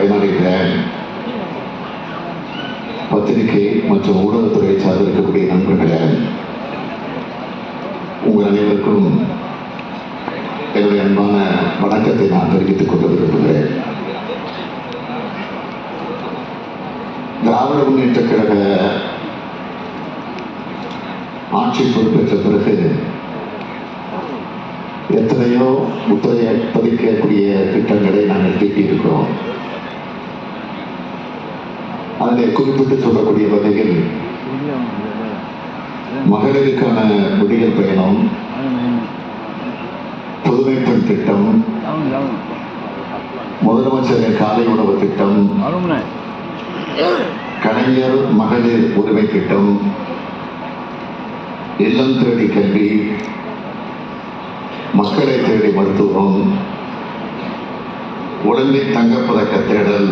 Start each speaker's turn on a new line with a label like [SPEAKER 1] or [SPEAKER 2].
[SPEAKER 1] உரையாடுகிற பத்திரிகை மற்றும் ஊடகத்துறை சார்ந்திருக்கக்கூடிய நண்பர்களே, உங்கள் அனைவருக்கும் என்னுடைய அன்பான வணக்கத்தை நான் தெரிவித்துக் கொண்டு விரும்புகிறேன். திராவிட முன்னேற்ற கழக ஆட்சி பொறுப்பேற்ற பிறகு எத்தனையோ முத்திரையை பதிக்கக்கூடிய திட்டங்களை நாங்கள் தீட்டியிருக்கிறோம். அதில் குறிப்பிட்டு சொல்லக்கூடிய வகையில் மகளிருக்கான விடியல் பயணம், புதுமை பெண் திட்டம், முதலமைச்சரின் காலை உணவு திட்டம், கலைஞர் மகளிர் உரிமை திட்டம், இல்லம் தேடி கல்வி, மக்களை தேடி மருத்துவம், ஒலிம்பிக் தங்கப்பதக்க தேடல்,